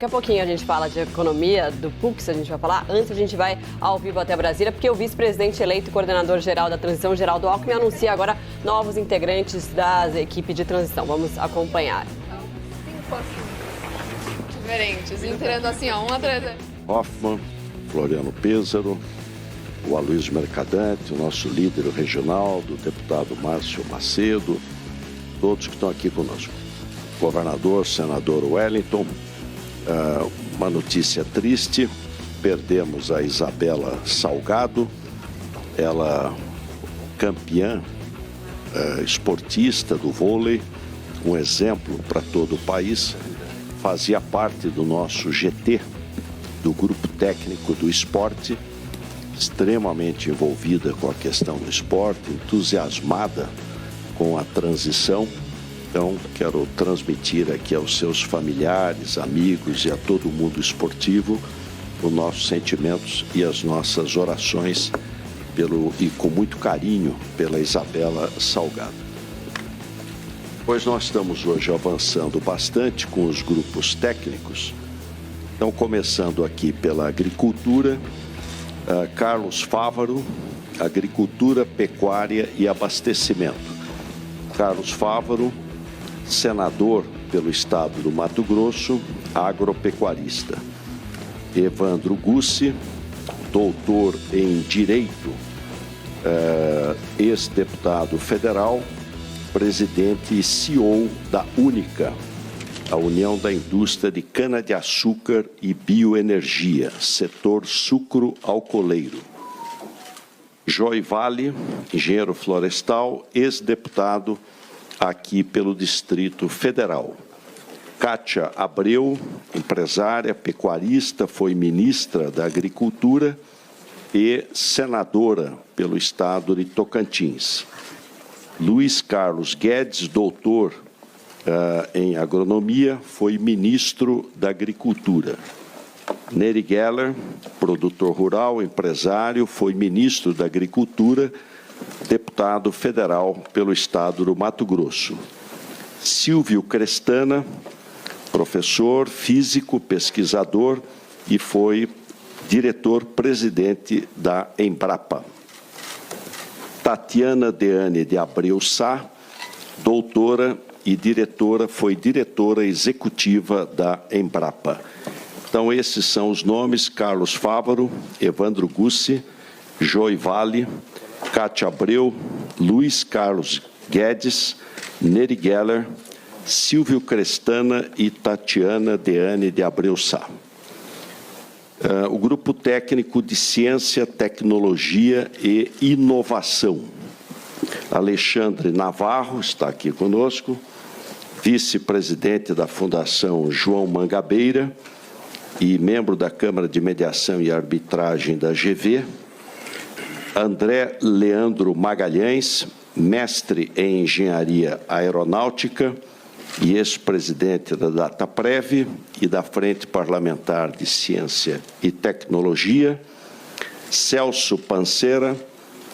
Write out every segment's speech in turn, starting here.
Daqui a pouquinho a gente fala de economia, do PUX, a gente vai falar. Antes a gente vai ao vivo até Brasília, porque o vice-presidente eleito e coordenador-geral da transição, Geraldo Alckmin, anuncia agora novos integrantes da equipe de transição. Vamos acompanhar. Diferentes, entrando assim, ó, um atrás do outro. Hoffmann, Floriano Pêssaro, o Aloysio Mercadante, o nosso líder regional, o deputado Márcio Macedo, todos que estão aqui conosco. Governador, senador Wellington. Uma notícia triste, perdemos a Isabela Salgado, ela campeã esportista do vôlei, um exemplo para todo o país, fazia parte do nosso GT, do grupo técnico do esporte, extremamente envolvida com a questão do esporte, entusiasmada com a transição. Então, quero transmitir aqui aos seus familiares, amigos e a todo mundo esportivo os nossos sentimentos e as nossas orações e com muito carinho pela Isabela Salgado. Pois nós estamos hoje avançando bastante com os grupos técnicos. Então, começando aqui pela agricultura, Carlos Fávaro, agricultura, pecuária e abastecimento. Carlos Fávaro, senador pelo estado do Mato Grosso, agropecuarista. Evandro Gussi, doutor em Direito, ex-deputado federal, presidente e CEO da Única, a União da Indústria de Cana-de-Açúcar e Bioenergia, setor sucro-alcooleiro. Joy Vale, engenheiro florestal, ex-deputado aqui pelo Distrito Federal. Kátia Abreu, empresária, pecuarista, foi ministra da Agricultura e senadora pelo estado de Tocantins. Luiz Carlos Guedes, doutor em agronomia, foi ministro da Agricultura. Neri Geller, produtor rural, empresário, foi ministro da Agricultura, deputado federal pelo estado do Mato Grosso. Silvio Crestana, professor, físico, pesquisador e foi diretor-presidente da Embrapa. Tatiana Deane de Abreu Sá, doutora e diretora, foi diretora executiva da Embrapa. Então, esses são os nomes: Carlos Fávaro, Evandro Gussi, Joy Vale, Kátia Abreu, Luiz Carlos Guedes, Neri Geller, Silvio Crestana e Tatiana Deane de Abreu Sá. O Grupo Técnico de Ciência, Tecnologia e Inovação. Alexandre Navarro está aqui conosco, vice-presidente da Fundação João Mangabeira e membro da Câmara de Mediação e Arbitragem da GV. André Leandro Magalhães, mestre em Engenharia Aeronáutica e ex-presidente da Dataprev e da Frente Parlamentar de Ciência e Tecnologia. Celso Pancera,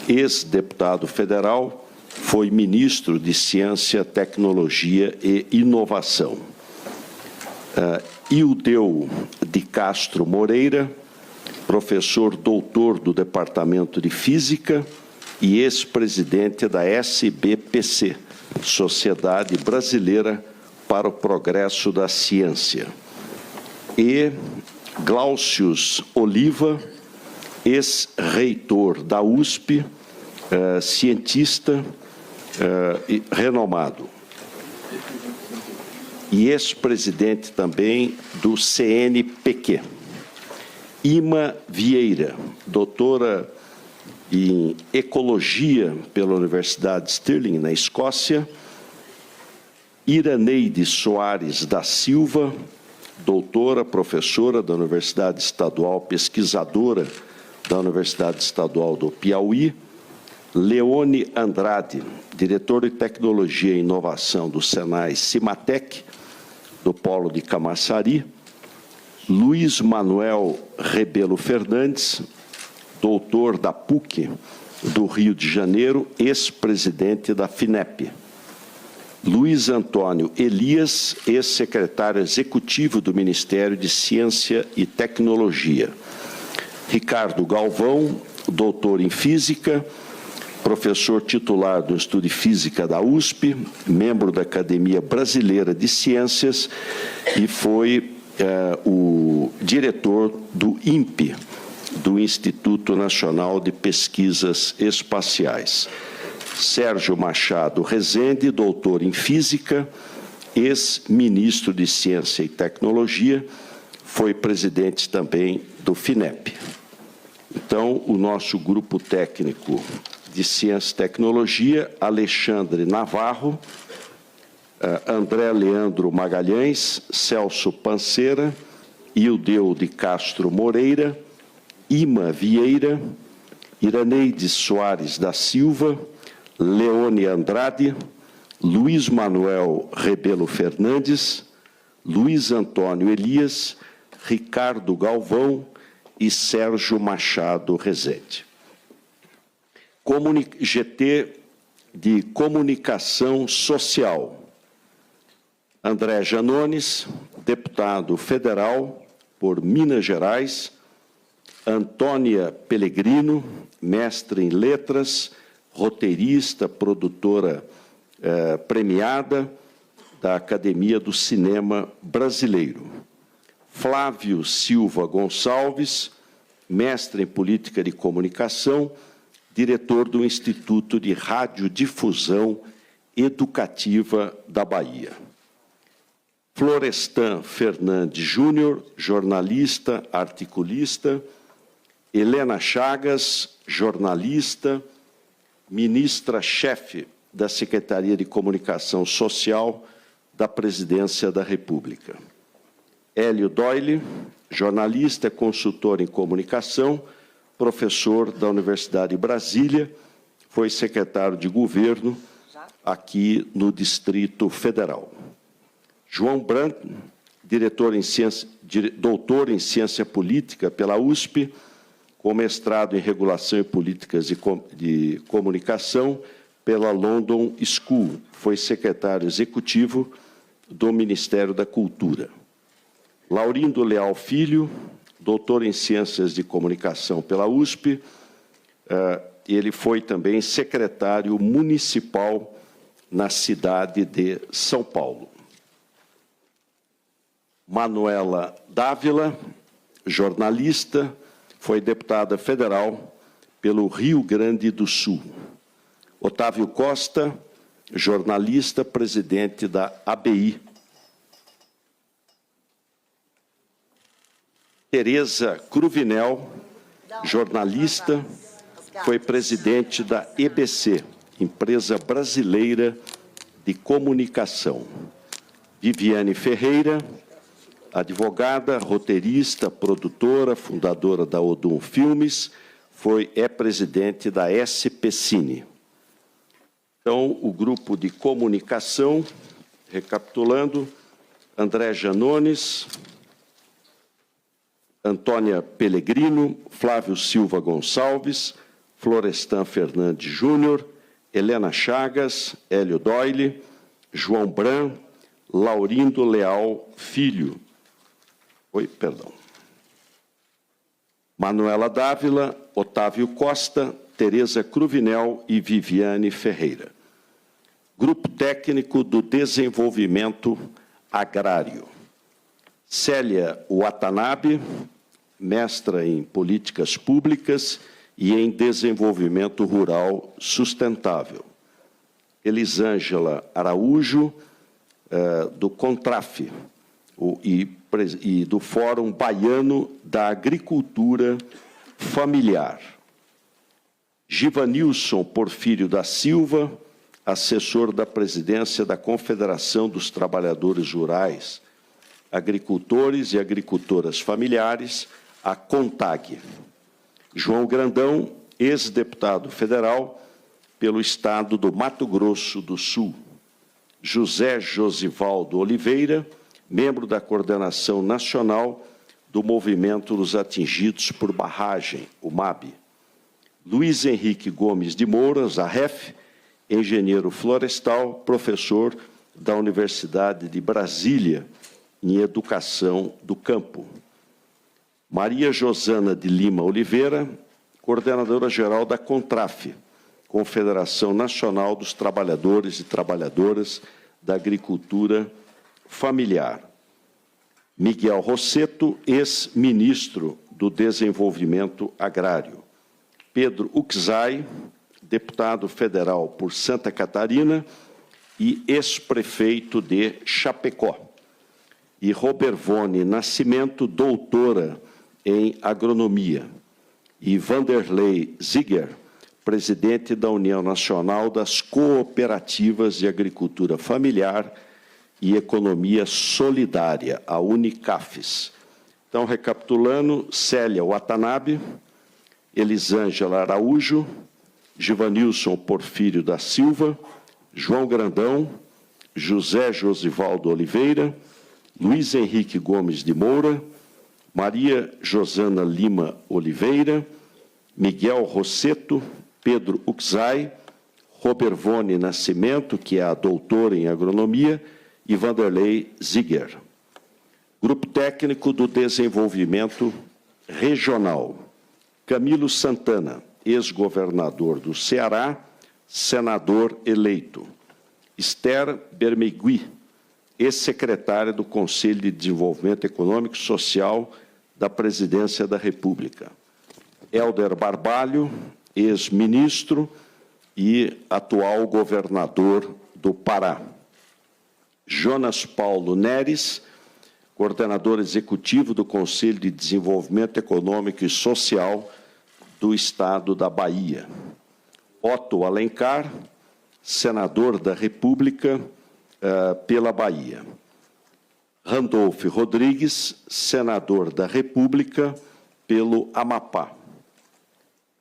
ex-deputado federal, foi ministro de Ciência, Tecnologia e Inovação. Ildeu de Castro Moreira, professor doutor do Departamento de Física e ex-presidente da SBPC, Sociedade Brasileira para o Progresso da Ciência. E Glaucius Oliva, ex-reitor da USP, cientista renomado. E ex-presidente também do CNPq. Ima Vieira, doutora em Ecologia pela Universidade de Stirling, na Escócia. Iraneide Soares da Silva, doutora, professora da Universidade Estadual, pesquisadora da Universidade Estadual do Piauí. Leone Andrade, diretor de Tecnologia e Inovação do Senai Cimatec, do Polo de Camaçari. Luiz Manuel Rebelo Fernandes, doutor da PUC do Rio de Janeiro, ex-presidente da FINEP. Luiz Antônio Elias, ex-secretário executivo do Ministério de Ciência e Tecnologia. Ricardo Galvão, doutor em Física, professor titular do Instituto de Física da USP, membro da Academia Brasileira de Ciências e foi o diretor do INPE, do Instituto Nacional de Pesquisas Espaciais. Sérgio Machado Rezende, doutor em Física, ex-ministro de Ciência e Tecnologia, foi presidente também do FINEP. Então, o nosso grupo técnico de Ciência e Tecnologia, Alexandre Navarro, André Leandro Magalhães, Celso Panceira, Ildeu de Castro Moreira, Ima Vieira, Iraneide Soares da Silva, Leone Andrade, Luiz Manuel Rebelo Fernandes, Luiz Antônio Elias, Ricardo Galvão e Sérgio Machado Rezende. GT de Comunicação Social, André Janones, deputado federal por Minas Gerais, Antônia Pellegrino, mestre em letras, roteirista, produtora premiada da Academia do Cinema Brasileiro. Flávio Silva Gonçalves, mestre em política de comunicação, diretor do Instituto de Radiodifusão Educativa da Bahia. Florestan Fernandes Júnior, jornalista, articulista. Helena Chagas, jornalista, ministra-chefe da Secretaria de Comunicação Social da Presidência da República. Hélio Doyle, jornalista, consultor em comunicação, professor da Universidade de Brasília, foi secretário de governo aqui no Distrito Federal. João Brandt, doutor em Ciência Política pela USP, com mestrado em Regulação e Políticas de Comunicação pela London School, foi secretário executivo do Ministério da Cultura. Laurindo Leal Filho, doutor em Ciências de Comunicação pela USP, ele foi também secretário municipal na cidade de São Paulo. Manuela Dávila, jornalista, foi deputada federal pelo Rio Grande do Sul. Otávio Costa, jornalista, presidente da ABI. Tereza Cruvinel, jornalista, foi presidente da EBC, Empresa Brasileira de Comunicação. Viviane Ferreira, advogada, roteirista, produtora, fundadora da Odum Filmes, é presidente da SPCine. Então, o grupo de comunicação, recapitulando, André Janones, Antônia Pellegrino, Flávio Silva Gonçalves, Florestan Fernandes Júnior, Helena Chagas, Hélio Doyle, João Brandt, Laurindo Leal Filho. Manuela Dávila, Otávio Costa, Tereza Cruvinel e Viviane Ferreira. Grupo Técnico do Desenvolvimento Agrário. Célia Watanabe, mestra em Políticas Públicas e em Desenvolvimento Rural Sustentável. Elisângela Araújo, do CONTRAF, e do Fórum Baiano da Agricultura Familiar. Givanilson Porfírio da Silva, assessor da presidência da Confederação dos Trabalhadores Rurais, Agricultores e Agricultoras Familiares, a CONTAG. João Grandão, ex-deputado federal pelo Estado do Mato Grosso do Sul. José Josivaldo Oliveira, membro da Coordenação Nacional do Movimento dos Atingidos por Barragem, o MAB. Luiz Henrique Gomes de Moura, ZAREF, engenheiro florestal, professor da Universidade de Brasília em Educação do Campo. Maria Josana de Lima Oliveira, coordenadora-geral da CONTRAF, Confederação Nacional dos Trabalhadores e Trabalhadoras da Agricultura Familiar. Miguel Rosseto, ex-ministro do Desenvolvimento Agrário. Pedro Uczai, deputado federal por Santa Catarina e ex-prefeito de Chapecó. E Robervone Nascimento, doutora em agronomia. E Vanderlei Ziger, presidente da União Nacional das Cooperativas de Agricultura Familiar e Economia Solidária, a Unicafes. Então, recapitulando, Célia Watanabe, Elisângela Araújo, Givanilson Porfírio da Silva, João Grandão, José Josivaldo Oliveira, Luiz Henrique Gomes de Moura, Maria Josana Lima Oliveira, Miguel Rosseto, Pedro Uczai, Robervone Nascimento, que é a doutora em agronomia, e Vanderlei Ziger. Grupo Técnico do Desenvolvimento Regional. Camilo Santana, ex-governador do Ceará, senador eleito. Esther Bermegui, ex-secretária do Conselho de Desenvolvimento Econômico e Social da Presidência da República. Hélder Barbalho, ex-ministro e atual governador do Pará. Jonas Paulo Neres, coordenador executivo do Conselho de Desenvolvimento Econômico e Social do Estado da Bahia. Otto Alencar, senador da República pela Bahia. Randolph Rodrigues, senador da República pelo Amapá.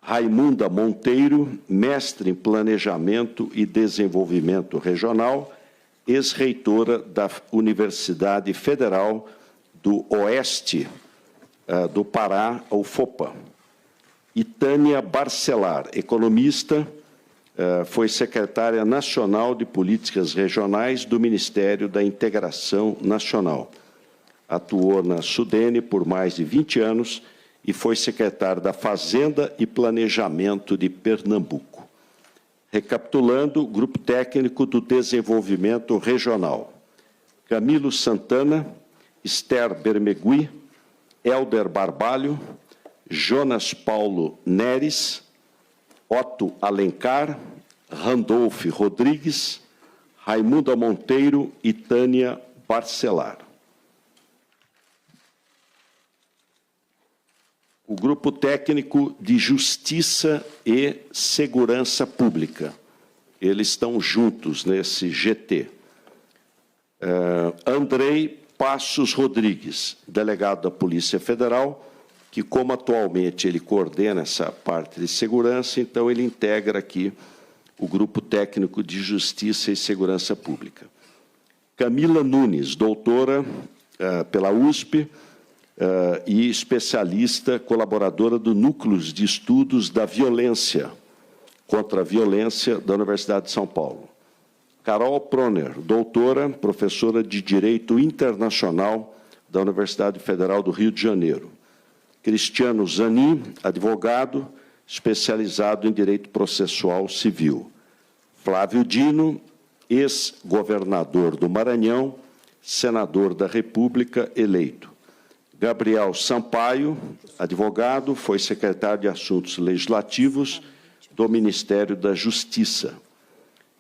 Raimunda Monteiro, mestre em Planejamento e Desenvolvimento Regional, ex-reitora da Universidade Federal do Oeste do Pará, UFOPA. E Tânia Barcelar, economista, foi secretária nacional de Políticas Regionais do Ministério da Integração Nacional. Atuou na Sudene por mais de 20 anos e foi secretária da Fazenda e Planejamento de Pernambuco. Recapitulando, Grupo Técnico do Desenvolvimento Regional. Camilo Santana, Esther Bermegui, Hélder Barbalho, Jonas Paulo Neres, Otto Alencar, Randolph Rodrigues, Raimunda Monteiro e Tânia Barcelar. O Grupo Técnico de Justiça e Segurança Pública. Eles estão juntos nesse GT. Andrei Passos Rodrigues, delegado da Polícia Federal, que, como atualmente ele coordena essa parte de segurança, então ele integra aqui o Grupo Técnico de Justiça e Segurança Pública. Camila Nunes, doutora pela USP, e especialista, colaboradora do Núcleo de Estudos da Violência, contra a Violência da Universidade de São Paulo. Carol Proner, doutora, professora de Direito Internacional da Universidade Federal do Rio de Janeiro. Cristiano Zanin, advogado, especializado em Direito Processual Civil. Flávio Dino, ex-governador do Maranhão, senador da República eleito. Gabriel Sampaio, advogado, foi secretário de Assuntos Legislativos do Ministério da Justiça.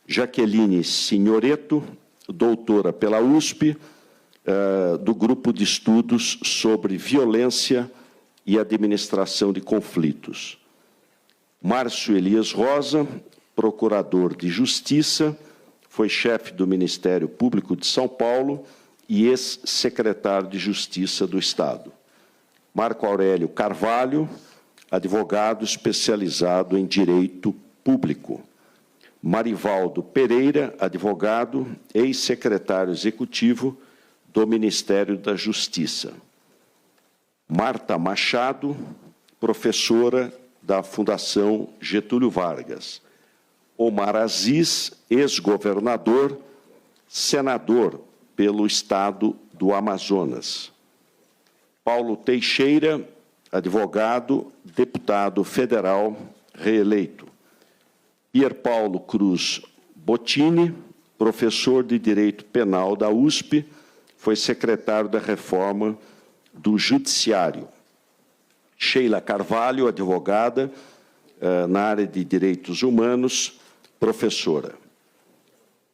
Jaqueline Signoreto, doutora pela USP, do Grupo de Estudos sobre Violência e Administração de Conflitos. Márcio Elias Rosa, procurador de Justiça, foi chefe do Ministério Público de São Paulo e ex-secretário de Justiça do Estado. Marco Aurélio Carvalho, advogado especializado em Direito Público. Marivaldo Pereira, advogado, ex-secretário executivo do Ministério da Justiça. Marta Machado, professora da Fundação Getúlio Vargas. Omar Aziz, ex-governador, senador pelo Estado do Amazonas. Paulo Teixeira, advogado, deputado federal reeleito. Pier Paulo Cruz Bottini, professor de Direito Penal da USP, foi secretário da Reforma do Judiciário. Sheila Carvalho, advogada na área de Direitos Humanos, professora.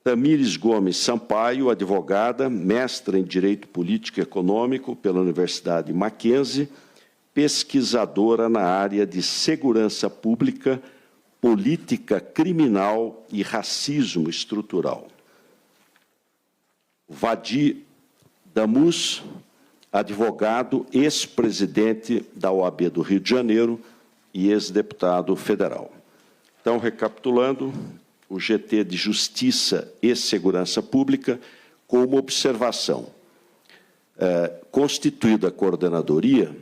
Tamires Gomes Sampaio, advogada, mestra em Direito Político e Econômico pela Universidade Mackenzie, pesquisadora na área de Segurança Pública, Política Criminal e Racismo Estrutural. Vadi Damus, advogado, ex-presidente da OAB do Rio de Janeiro e ex-deputado federal. Então, recapitulando, o GT de Justiça e Segurança Pública, com uma observação. Constituída a coordenadoria,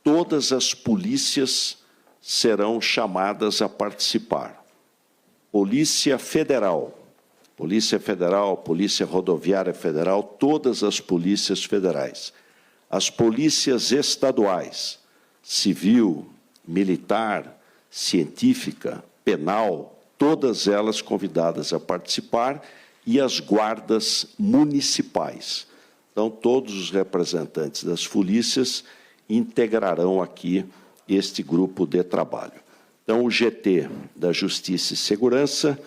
todas as polícias serão chamadas a participar. Polícia Federal, Polícia Rodoviária Federal, todas as polícias federais. As polícias estaduais, civil, militar, científica, penal, todas elas convidadas a participar, e as guardas municipais. Então, todos os representantes das polícias integrarão aqui este grupo de trabalho. Então, o GT da Justiça e Segurança,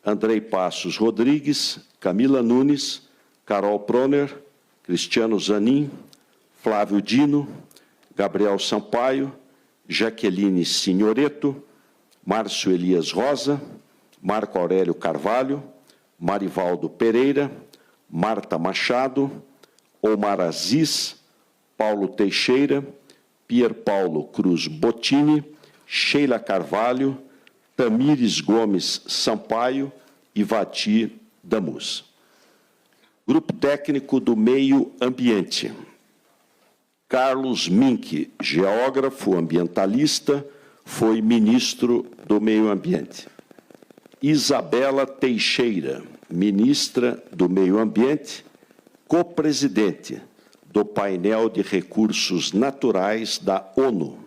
Andrei Passos Rodrigues, Camila Nunes, Carol Proner, Cristiano Zanin, Flávio Dino, Gabriel Sampaio, Jaqueline Signoretto, Márcio Elias Rosa, Marco Aurélio Carvalho, Marivaldo Pereira, Marta Machado, Omar Aziz, Paulo Teixeira, Pier Paulo Cruz Bottini, Sheila Carvalho, Tamires Gomes Sampaio e Vati Damus. Grupo Técnico do Meio Ambiente. Carlos Mink, geógrafo ambientalista, foi ministro do Meio Ambiente. Isabela Teixeira, ministra do Meio Ambiente, co-presidente do painel de recursos naturais da ONU.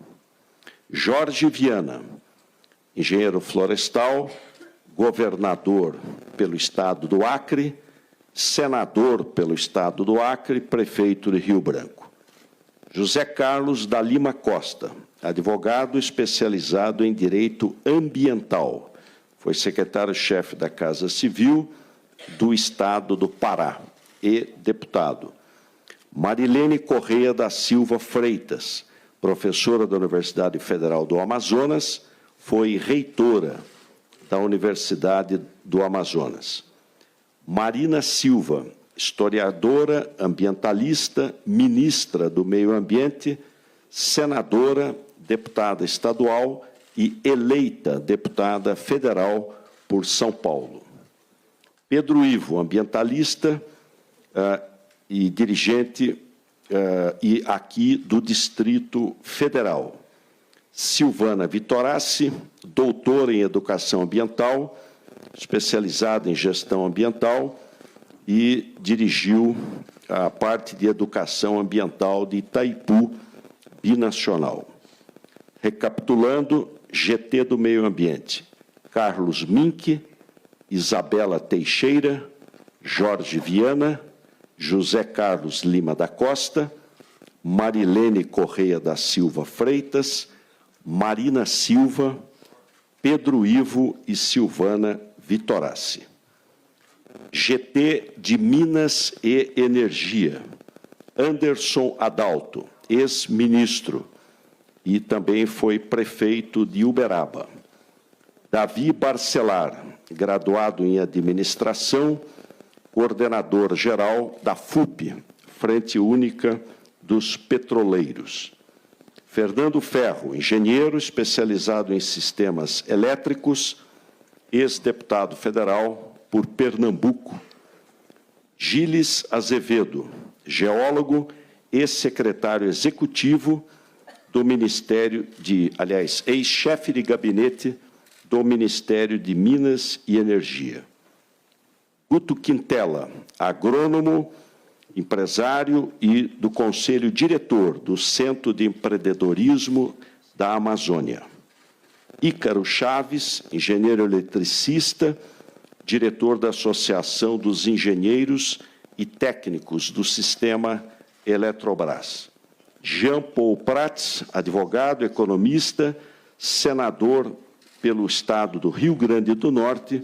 Jorge Viana, engenheiro florestal, governador pelo Estado do Acre, senador pelo Estado do Acre, prefeito de Rio Branco. José Carlos da Lima Costa, advogado especializado em direito ambiental, foi secretário-chefe da Casa Civil do Estado do Pará e deputado. Marilene Correia da Silva Freitas, professora da Universidade Federal do Amazonas, foi reitora da Universidade do Amazonas. Marina Silva, historiadora, ambientalista, ministra do Meio Ambiente, senadora, deputada estadual e eleita deputada federal por São Paulo. Pedro Ivo, ambientalista e dirigente e aqui do Distrito Federal. Silvana Vitorassi, doutora em Educação Ambiental, especializada em Gestão Ambiental e dirigiu a parte de Educação Ambiental de Itaipu, binacional. Recapitulando, GT do Meio Ambiente, Carlos Mink, Isabela Teixeira, Jorge Viana, José Carlos Lima da Costa, Marilene Correia da Silva Freitas, Marina Silva, Pedro Ivo e Silvana Vitorassi. GT de Minas e Energia, Anderson Adalto, ex-ministro, e também foi prefeito de Uberaba. Davi Barcelar, graduado em Administração, coordenador-geral da FUP, Frente Única dos Petroleiros. Fernando Ferro, engenheiro especializado em sistemas elétricos, ex-deputado federal por Pernambuco. Gilles Azevedo, geólogo, ex-secretário executivo do Ministério ex-chefe de gabinete do Ministério de Minas e Energia. Guto Quintela, agrônomo, empresário e do Conselho Diretor do Centro de Empreendedorismo da Amazônia. Ícaro Chaves, engenheiro eletricista, diretor da Associação dos Engenheiros e Técnicos do Sistema Eletrobras. Jean Paul Prats, advogado, economista, senador pelo Estado do Rio Grande do Norte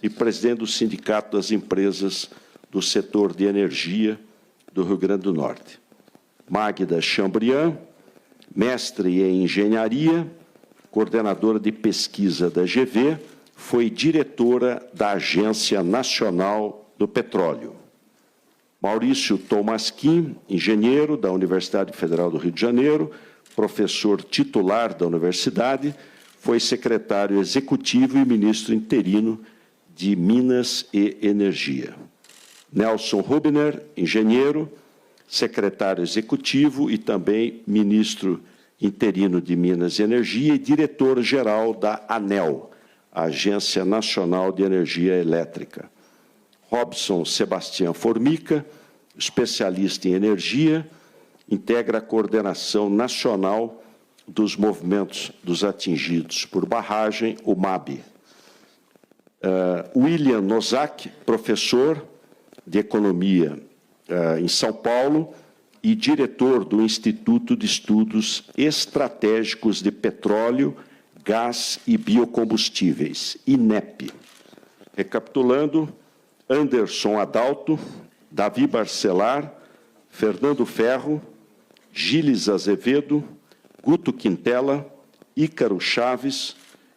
e presidente do Sindicato das Empresas do Setor de Energia do Rio Grande do Norte. Magda Chambriand, mestre em Engenharia, coordenadora de pesquisa da GV, foi diretora da Agência Nacional do Petróleo. Maurício Tomasquim, engenheiro da Universidade Federal do Rio de Janeiro, professor titular da universidade, foi secretário executivo e ministro interino de Minas e Energia. Nelson Rubner, engenheiro, secretário executivo e também ministro interino de Minas e Energia e diretor-geral da ANEEL, Agência Nacional de Energia Elétrica. Robson Sebastião Formica, especialista em energia, integra a coordenação nacional dos movimentos dos atingidos por barragem, o MAB. William Nozak, professor de Economia em São Paulo e diretor do Instituto de Estudos Estratégicos de Petróleo, Gás e Biocombustíveis, INEP. Recapitulando, Anderson Adalto, Davi Barcelar, Fernando Ferro, Gilles Azevedo, Guto Quintela, Ícaro Chaves,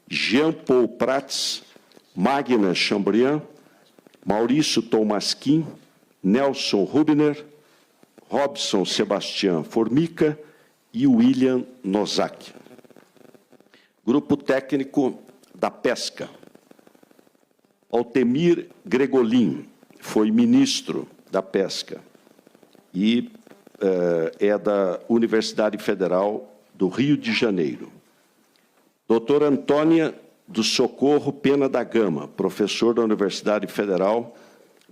Jean Paul Prats, Magna Chambriand, Maurício Tomasquim, Nelson Rubner, Robson Sebastião Formica e William Nozak. Grupo técnico da pesca. Altemir Gregolin foi ministro da pesca e é da Universidade Federal do Rio de Janeiro. Doutora Antônia do Socorro Pena da Gama, professor da Universidade Federal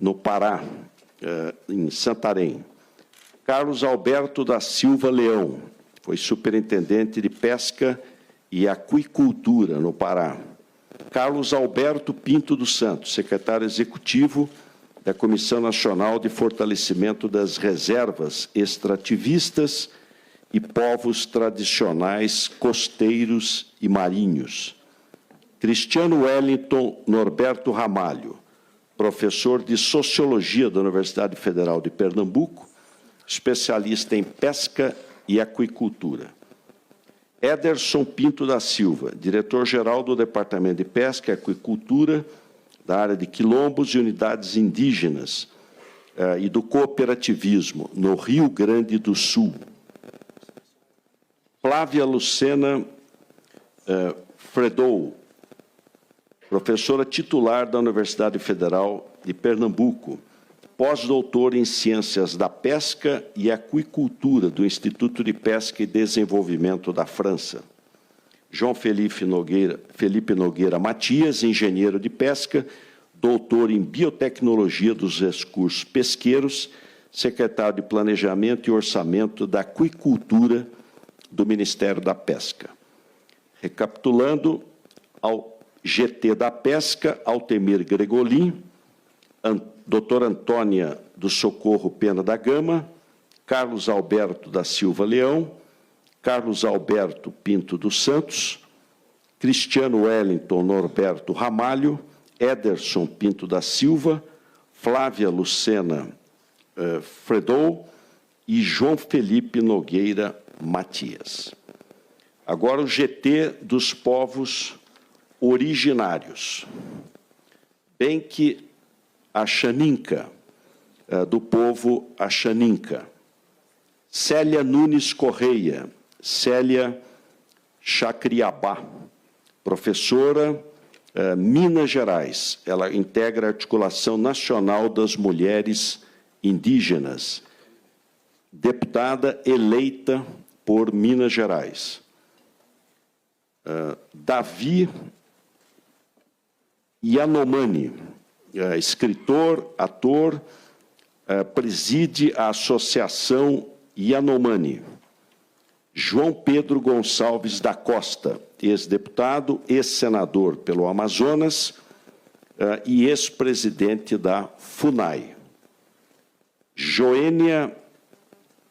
no Pará, em Santarém. Carlos Alberto da Silva Leão, foi superintendente de pesca e aquicultura no Pará. Carlos Alberto Pinto dos Santos, secretário executivo da Comissão Nacional de Fortalecimento das Reservas Extrativistas e Povos Tradicionais Costeiros e Marinhos. Cristiano Wellington Norberto Ramalho, professor de Sociologia da Universidade Federal de Pernambuco, especialista em pesca e aquicultura. Ederson Pinto da Silva, diretor-geral do Departamento de Pesca e Aquicultura, da área de quilombos e unidades indígenas e do cooperativismo, no Rio Grande do Sul. Flávia Lucena Fredou, professora titular da Universidade Federal de Pernambuco, pós-doutor em Ciências da Pesca e Aquicultura do Instituto de Pesca e Desenvolvimento da França. João Felipe Nogueira Matias, engenheiro de pesca, doutor em Biotecnologia dos Recursos Pesqueiros, secretário de Planejamento e Orçamento da Aquicultura do Ministério da Pesca. Recapitulando, ao GT da Pesca, Altemir Gregolin, doutora Antônia do Socorro Pena da Gama, Carlos Alberto da Silva Leão, Carlos Alberto Pinto dos Santos, Cristiano Wellington Norberto Ramalho, Ederson Pinto da Silva, Flávia Lucena Fredou e João Felipe Nogueira Matias. Agora o GT dos povos originários. Bem que a Xaninca, do povo Axaninca. Célia Nunes Correia, Célia Chacriabá, professora, Minas Gerais. Ela integra a Articulação Nacional das Mulheres Indígenas, deputada eleita por Minas Gerais. Davi Yanomami, escritor, ator, preside a Associação Yanomami. João Pedro Gonçalves da Costa, ex-deputado, ex-senador pelo Amazonas e ex-presidente da FUNAI. Joênia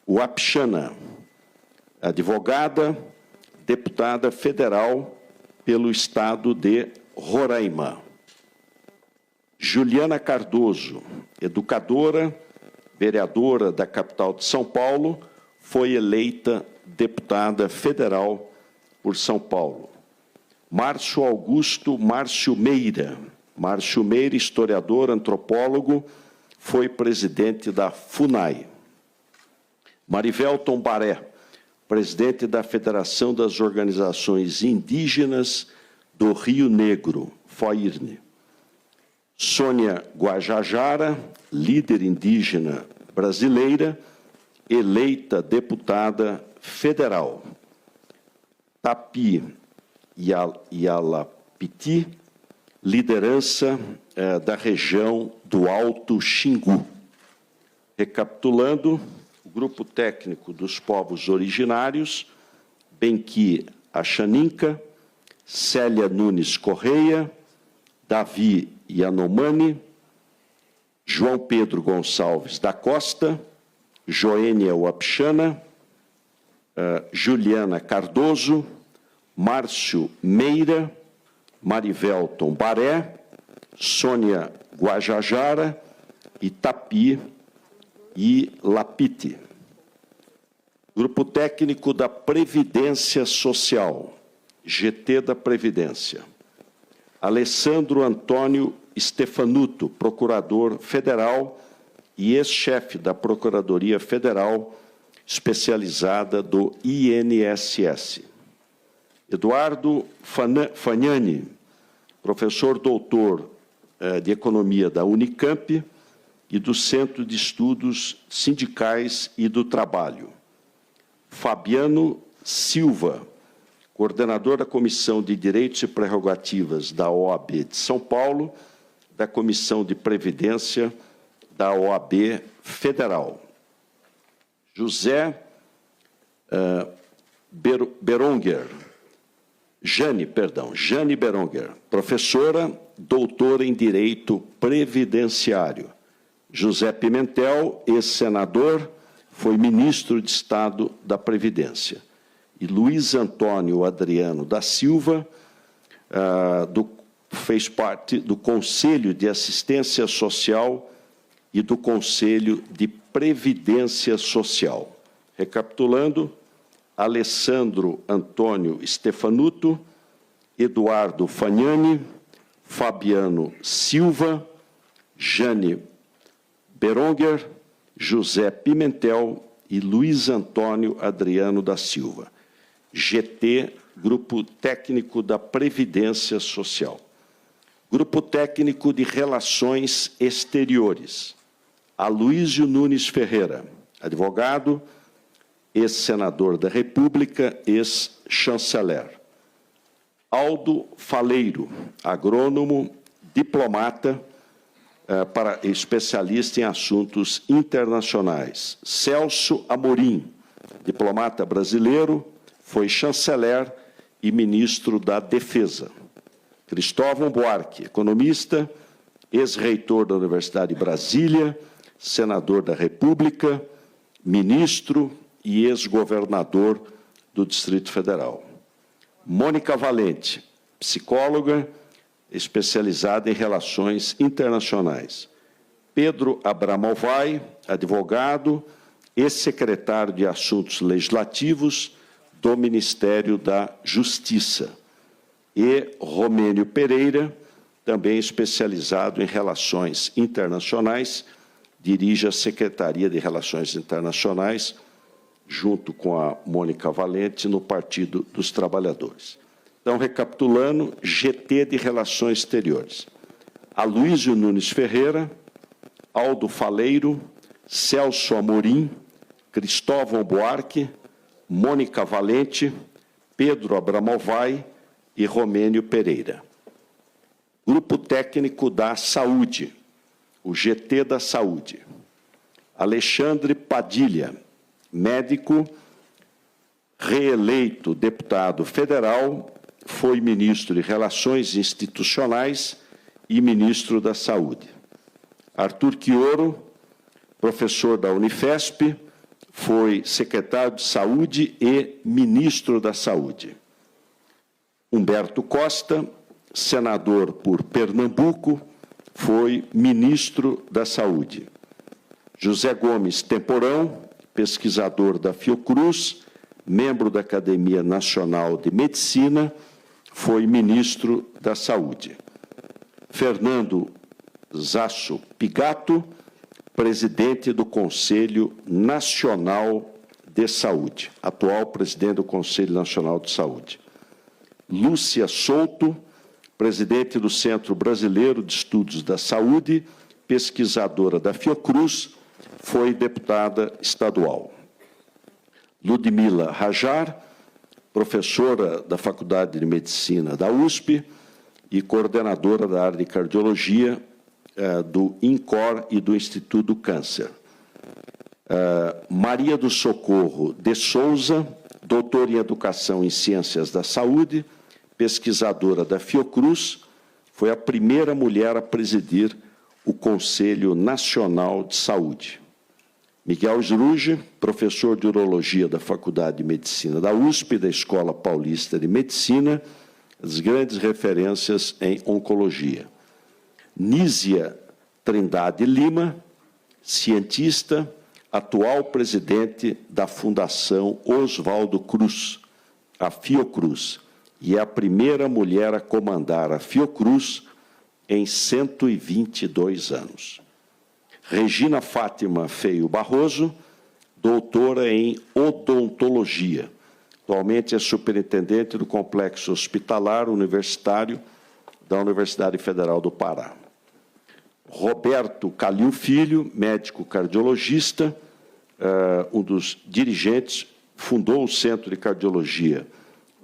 Uapchana, advogada, deputada federal pelo estado de Roraima. Juliana Cardoso, educadora, vereadora da capital de São Paulo, foi eleita deputada federal por São Paulo. Márcio Augusto Márcio Meira, historiador, antropólogo, foi presidente da FUNAI. Marivelton Baré, presidente da Federação das Organizações Indígenas do Rio Negro, FOIRNE. Sônia Guajajara, líder indígena brasileira, eleita deputada federal. Tapi Yalapiti, liderança da região do Alto Xingu. Recapitulando, o grupo técnico dos povos originários, Benqui Achaninca, Célia Nunes Correia, Davi Yanomami, João Pedro Gonçalves da Costa, Joênia Uapchana, Juliana Cardoso, Márcio Meira, Marivelton Baré, Sônia Guajajara, Tapi e Lapite. Grupo técnico da Previdência Social, GT da Previdência. Alessandro Antônio Stefanuto, procurador federal e ex-chefe da Procuradoria Federal especializada do INSS. Eduardo Fagnani, professor doutor de Economia da Unicamp e do Centro de Estudos Sindicais e do Trabalho. Fabiano Silva, coordenador da Comissão de Direitos e Prerrogativas da OAB de São Paulo, da Comissão de Previdência da OAB Federal. Jane Beronger, professora, doutora em Direito Previdenciário. José Pimentel, ex-senador, foi ministro de Estado da Previdência. E Luiz Antônio Adriano da Silva, fez parte do Conselho de Assistência Social e do Conselho de Previdência Social. Recapitulando, Alessandro Antônio Stefanuto, Eduardo Fagnani, Fabiano Silva, Jane Beronger, José Pimentel e Luiz Antônio Adriano da Silva. GT, Grupo Técnico da Previdência Social. Grupo Técnico de Relações Exteriores. Aloísio Nunes Ferreira, advogado, ex-senador da República, ex-chanceler. Aldo Faleiro, agrônomo, diplomata, especialista em assuntos internacionais. Celso Amorim, diplomata brasileiro, foi chanceler e ministro da Defesa. Cristóvão Buarque, economista, ex-reitor da Universidade de Brasília, senador da República, ministro e ex-governador do Distrito Federal. Mônica Valente, psicóloga, especializada em relações internacionais. Pedro Abramovay, advogado, ex-secretário de Assuntos Legislativos do Ministério da Justiça. E Romênio Pereira, também especializado em relações internacionais, dirige a Secretaria de Relações Internacionais, junto com a Mônica Valente, no Partido dos Trabalhadores. Então, recapitulando, GT de Relações Exteriores. Aloísio Nunes Ferreira, Aldo Faleiro, Celso Amorim, Cristóvão Buarque, Mônica Valente, Pedro Abramovay e Romênio Pereira. Grupo Técnico da Saúde, o GT da Saúde. Alexandre Padilha, médico, reeleito deputado federal, foi ministro de Relações Institucionais e ministro da Saúde. Arthur Quioro, professor da Unifesp, foi secretário de Saúde e ministro da Saúde. Humberto Costa, senador por Pernambuco, foi ministro da Saúde. José Gomes Temporão, pesquisador da Fiocruz, membro da Academia Nacional de Medicina, foi ministro da Saúde. Fernando Zasso Pigato, presidente do Conselho Nacional de Saúde, atual presidente do Conselho Nacional de Saúde. Lúcia Souto, presidente do Centro Brasileiro de Estudos da Saúde, pesquisadora da Fiocruz, foi deputada estadual. Ludmila Rajar, professora da Faculdade de Medicina da USP e coordenadora da área de cardiologia do INCOR e do Instituto do Câncer. Maria do Socorro de Souza, doutora em Educação em Ciências da Saúde, pesquisadora da Fiocruz, foi a primeira mulher a presidir o Conselho Nacional de Saúde. Miguel Sruge, professor de Urologia da Faculdade de Medicina da USP e da Escola Paulista de Medicina, as grandes referências em oncologia. Nízia Trindade Lima, cientista, atual presidente da Fundação Oswaldo Cruz, a Fiocruz, e é a primeira mulher a comandar a Fiocruz em 122 anos. Regina Fátima Feio Barroso, doutora em odontologia. Atualmente é superintendente do Complexo Hospitalar Universitário da Universidade Federal do Pará. Roberto Calil Filho, médico cardiologista, um dos dirigentes, fundou o Centro de Cardiologia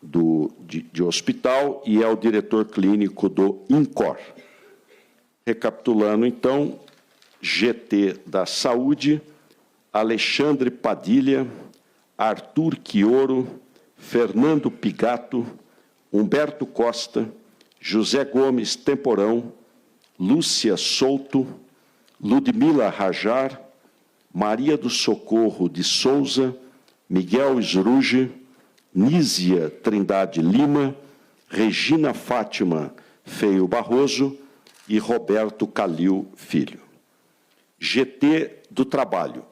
de hospital e é o diretor clínico do INCOR. Recapitulando, então, GT da Saúde, Alexandre Padilha, Arthur Quioro, Fernando Pigato, Humberto Costa, José Gomes Temporão, Lúcia Souto, Ludmila Rajar, Maria do Socorro de Souza, Miguel Sruge, Nízia Trindade Lima, Regina Fátima Feio Barroso e Roberto Calil Filho. GT do Trabalho,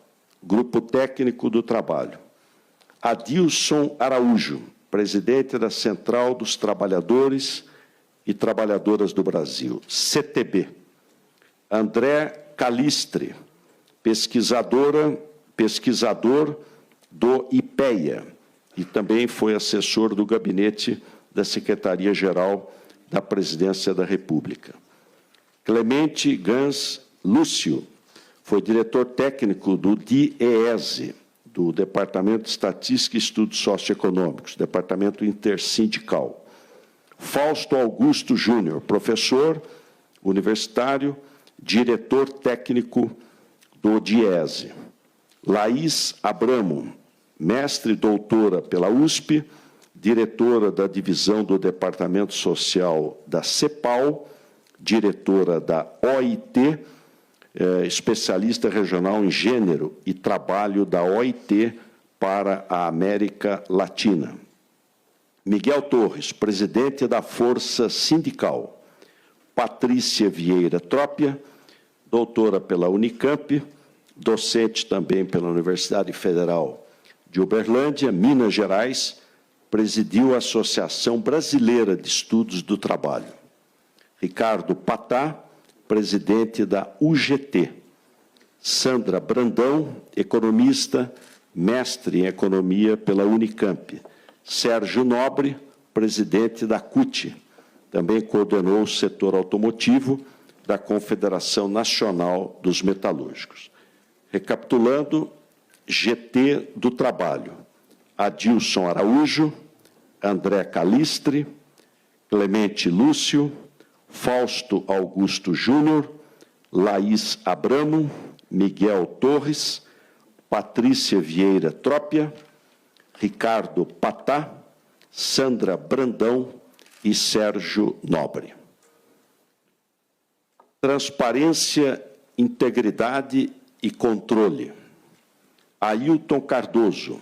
Grupo Técnico do Trabalho. Adilson Araújo, presidente da Central dos Trabalhadores e Trabalhadoras do Brasil, CTB. André Calistre, pesquisador do IPEA e também foi assessor do gabinete da Secretaria-Geral da Presidência da República. Clemente Gans Lúcio, foi diretor técnico do DIEESE, do Departamento de Estatística e Estudos Socioeconômicos, Departamento Intersindical. Fausto Augusto Júnior, professor universitário, diretor técnico do DIESE. Laís Abramo, mestre e doutora pela USP, diretora da divisão do Departamento Social da CEPAL, diretora da OIT, especialista regional em gênero e trabalho da OIT para a América Latina. Miguel Torres, presidente da Força Sindical. Patrícia Vieira Trópia, doutora pela Unicamp, docente também pela Universidade Federal de Uberlândia, Minas Gerais, presidiu a Associação Brasileira de Estudos do Trabalho. Ricardo Patá, presidente da UGT. Sandra Brandão, economista, mestre em economia pela Unicamp. Sérgio Nobre, presidente da CUT. Também coordenou o setor automotivo da Confederação Nacional dos Metalúrgicos. Recapitulando, GT do Trabalho. Adilson Araújo, André Calistre, Clemente Lúcio, Fausto Augusto Júnior, Laís Abramo, Miguel Torres, Patrícia Vieira Trópia, Ricardo Patá, Sandra Brandão e Sérgio Nobre. Transparência, integridade e controle. Ailton Cardoso,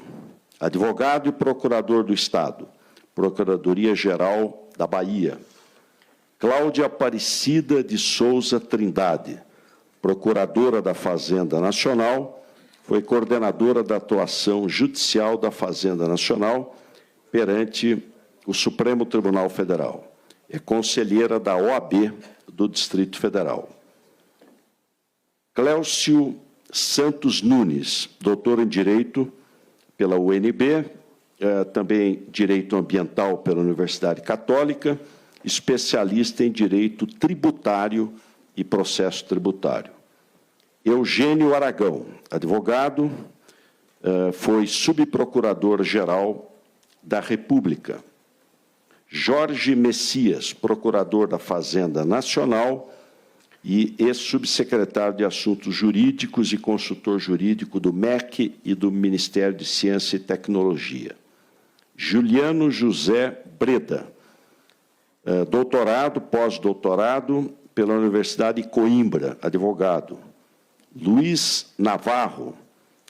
advogado e procurador do Estado, Procuradoria-Geral da Bahia. Cláudia Aparecida de Souza Trindade, procuradora da Fazenda Nacional, foi coordenadora da atuação judicial da Fazenda Nacional perante o Supremo Tribunal Federal. É conselheira da OAB do Distrito Federal. Cléucio Santos Nunes, doutor em Direito pela UNB, também Direito Ambiental pela Universidade Católica, especialista em Direito Tributário e Processo Tributário. Eugênio Aragão, advogado, foi subprocurador-geral da República. Jorge Messias, procurador da Fazenda Nacional e ex-subsecretário de Assuntos Jurídicos e consultor jurídico do MEC e do Ministério de Ciência e Tecnologia. Juliano José Breda, doutorado, pós-doutorado pela Universidade de Coimbra, advogado. Luiz Navarro,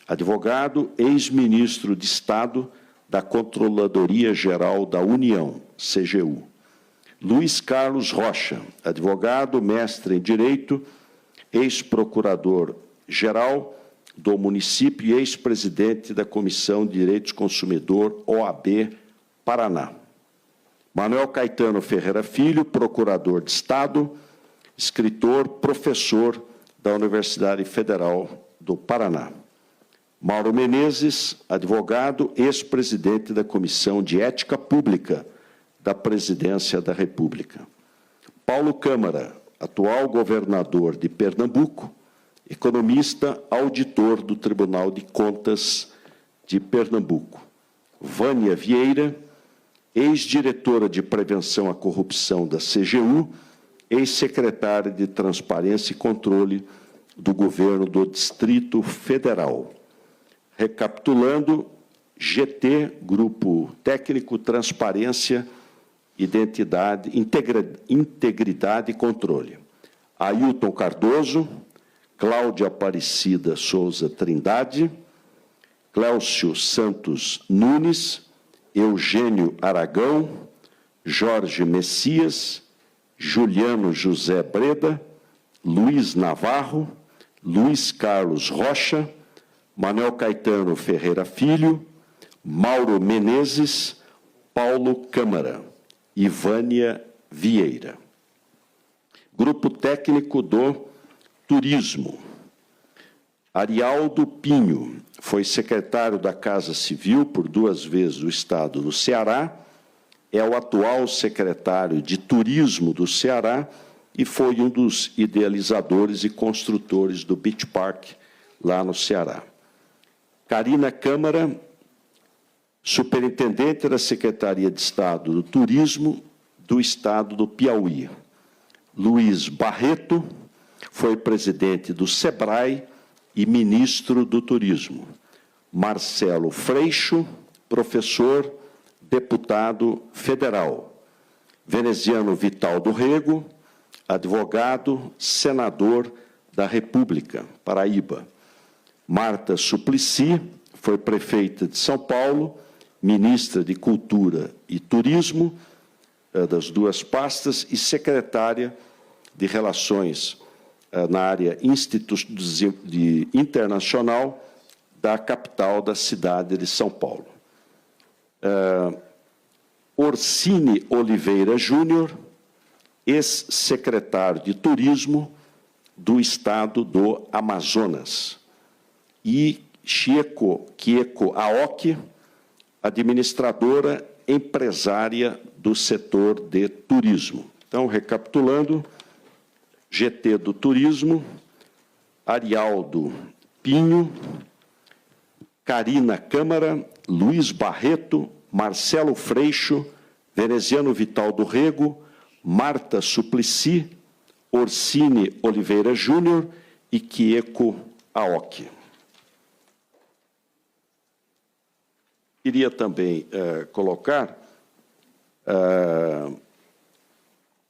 advogado, ex-ministro de Estado da Controladoria Geral da União, CGU. Luiz Carlos Rocha, advogado, mestre em Direito, ex-procurador-geral do município e ex-presidente da Comissão de Direitos do Consumidor, OAB, Paraná. Manuel Caetano Ferreira Filho, procurador de Estado, escritor, professor da Universidade Federal do Paraná. Mauro Menezes, advogado, ex-presidente da Comissão de Ética Pública da Presidência da República. Paulo Câmara, atual governador de Pernambuco, economista, auditor do Tribunal de Contas de Pernambuco. Vânia Vieira, ex-diretora de Prevenção à Corrupção da CGU, ex-secretária de Transparência e Controle do Governo do Distrito Federal. Recapitulando, GT, Grupo Técnico, Transparência, Identidade, Integridade e Controle. Ailton Cardoso, Cláudia Aparecida Souza Trindade, Cléucio Santos Nunes, Eugênio Aragão, Jorge Messias, Juliano José Breda, Luiz Navarro, Luiz Carlos Rocha, Manuel Caetano Ferreira Filho, Mauro Menezes, Paulo Câmara e Vânia Vieira. Grupo Técnico do Turismo. Arialdo Pinho foi secretário da Casa Civil por 2 vezes do Estado do Ceará, é o atual secretário de Turismo do Ceará e foi um dos idealizadores e construtores do Beach Park lá no Ceará. Carina Câmara, superintendente da Secretaria de Estado do Turismo do Estado do Piauí. Luiz Barreto foi presidente do SEBRAE e ministro do Turismo. Marcelo Freixo, professor, deputado federal. Veneziano Vital do Rego, advogado, senador da República, Paraíba. Marta Suplicy foi prefeita de São Paulo, ministra de Cultura e Turismo, das 2 pastas, e secretária de Relações na área internacional da capital da cidade de São Paulo. Orsini Oliveira Júnior, ex-secretário de Turismo do Estado do Amazonas. E Chieko Aoki, administradora empresária do setor de turismo. Então, recapitulando, GT do Turismo, Arialdo Pinho, Carina Câmara, Luiz Barreto, Marcelo Freixo, Veneziano Vital do Rego, Marta Suplicy, Orsini Oliveira Júnior e Kieko Aoki. Queria também colocar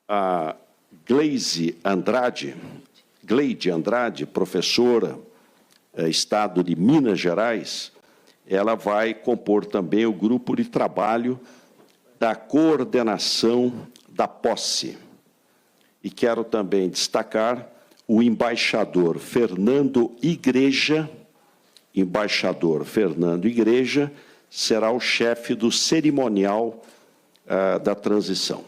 a Gleide Andrade, professora, Estado de Minas Gerais. Ela vai compor também o grupo de trabalho da coordenação da posse. E quero também destacar o embaixador Fernando Igreja. Embaixador Fernando Igreja será o chefe do cerimonial da transição.